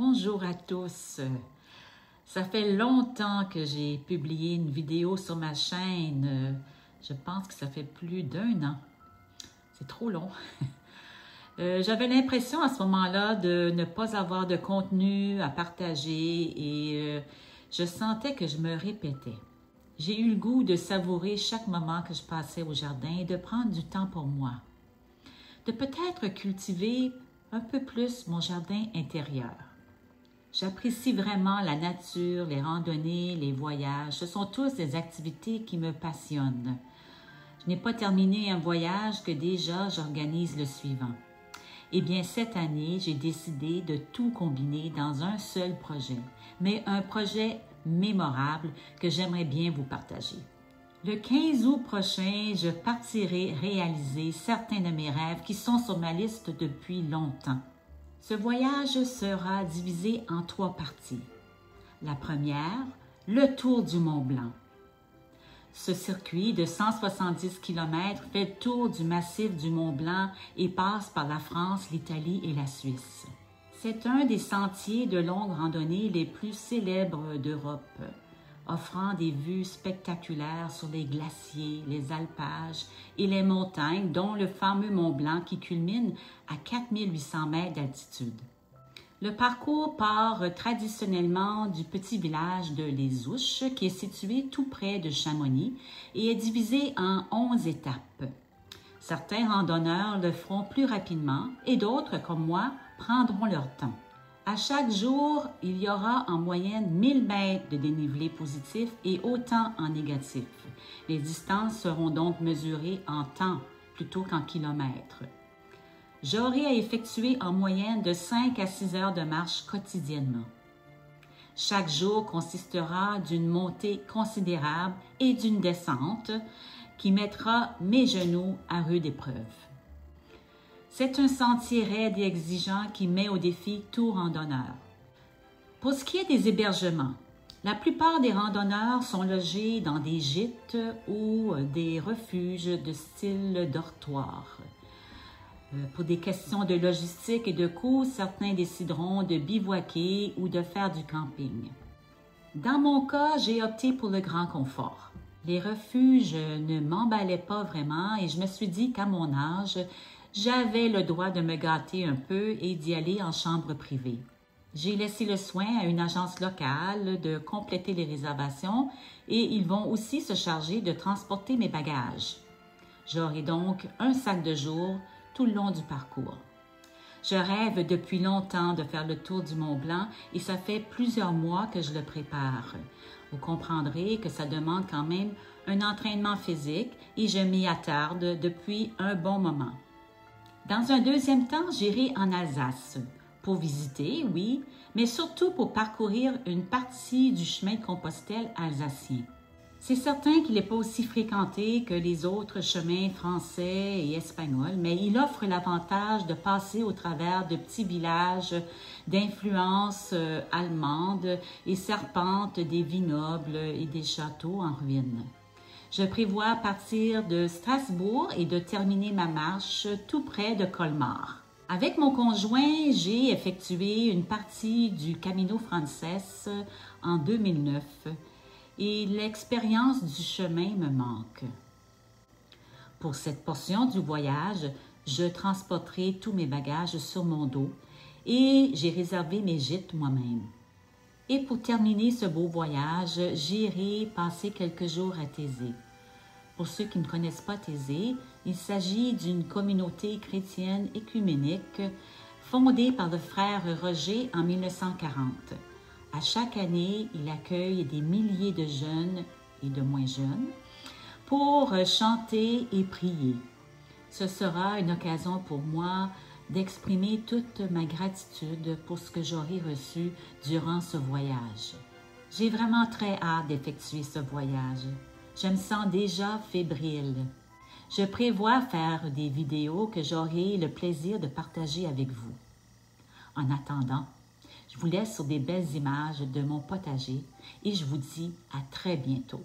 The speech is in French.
Bonjour à tous. Ça fait longtemps que j'ai publié une vidéo sur ma chaîne. Je pense que ça fait plus d'1 an. C'est trop long. J'avais l'impression à ce moment-là de ne pas avoir de contenu à partager et je sentais que je me répétais. J'ai eu le goût de savourer chaque moment que je passais au jardin et de prendre du temps pour moi. De peut-être cultiver un peu plus mon jardin intérieur. J'apprécie vraiment la nature, les randonnées, les voyages. Ce sont tous des activités qui me passionnent. Je n'ai pas terminé un voyage que déjà j'organise le suivant. Eh bien, cette année, j'ai décidé de tout combiner dans un seul projet, mais un projet mémorable que j'aimerais bien vous partager. Le 15 août prochain, je partirai réaliser certains de mes rêves qui sont sur ma liste depuis longtemps. Ce voyage sera divisé en 3 parties. La première, le tour du Mont-Blanc. Ce circuit de 170 km fait le tour du massif du Mont-Blanc et passe par la France, l'Italie et la Suisse. C'est un des sentiers de longue randonnée les plus célèbres d'Europe, offrant des vues spectaculaires sur les glaciers, les alpages et les montagnes, dont le fameux Mont-Blanc qui culmine à 4800 mètres d'altitude. Le parcours part traditionnellement du petit village de Les Ouches, qui est situé tout près de Chamonix et est divisé en 11 étapes. Certains randonneurs le feront plus rapidement et d'autres, comme moi, prendront leur temps. À chaque jour, il y aura en moyenne 1000 mètres de dénivelé positif et autant en négatif. Les distances seront donc mesurées en temps plutôt qu'en kilomètres. J'aurai à effectuer en moyenne de 5 à 6 heures de marche quotidiennement. Chaque jour consistera d'une montée considérable et d'une descente qui mettra mes genoux à rude épreuve. C'est un sentier raide et exigeant qui met au défi tout randonneur. Pour ce qui est des hébergements, la plupart des randonneurs sont logés dans des gîtes ou des refuges de style dortoir. Pour des questions de logistique et de coûts, certains décideront de bivouaquer ou de faire du camping. Dans mon cas, j'ai opté pour le grand confort. Les refuges ne m'emballaient pas vraiment et je me suis dit qu'à mon âge, j'avais le droit de me gâter un peu et d'y aller en chambre privée. J'ai laissé le soin à une agence locale de compléter les réservations et ils vont aussi se charger de transporter mes bagages. J'aurai donc un sac de jour tout le long du parcours. Je rêve depuis longtemps de faire le tour du Mont-Blanc et ça fait plusieurs mois que je le prépare. Vous comprendrez que ça demande quand même un entraînement physique et je m'y attarde depuis un bon moment. Dans un deuxième temps, j'irai en Alsace pour visiter, oui, mais surtout pour parcourir une partie du chemin de Compostelle alsacien. C'est certain qu'il n'est pas aussi fréquenté que les autres chemins français et espagnols, mais il offre l'avantage de passer au travers de petits villages d'influence allemande et serpente des vignobles et des châteaux en ruine. Je prévois partir de Strasbourg et de terminer ma marche tout près de Colmar. Avec mon conjoint, j'ai effectué une partie du Camino Frances en 2009 et l'expérience du chemin me manque. Pour cette portion du voyage, je transporterai tous mes bagages sur mon dos et j'ai réservé mes gîtes moi-même. Et pour terminer ce beau voyage, j'irai passer quelques jours à Thésée. Pour ceux qui ne connaissent pas Thésée, il s'agit d'une communauté chrétienne écuménique fondée par le frère Roger en 1940. À chaque année, il accueille des milliers de jeunes et de moins jeunes pour chanter et prier. Ce sera une occasion pour moi d'exprimer toute ma gratitude pour ce que j'aurai reçu durant ce voyage. J'ai vraiment très hâte d'effectuer ce voyage. Je me sens déjà fébrile. Je prévois faire des vidéos que j'aurai le plaisir de partager avec vous. En attendant, je vous laisse sur des belles images de mon potager et je vous dis à très bientôt.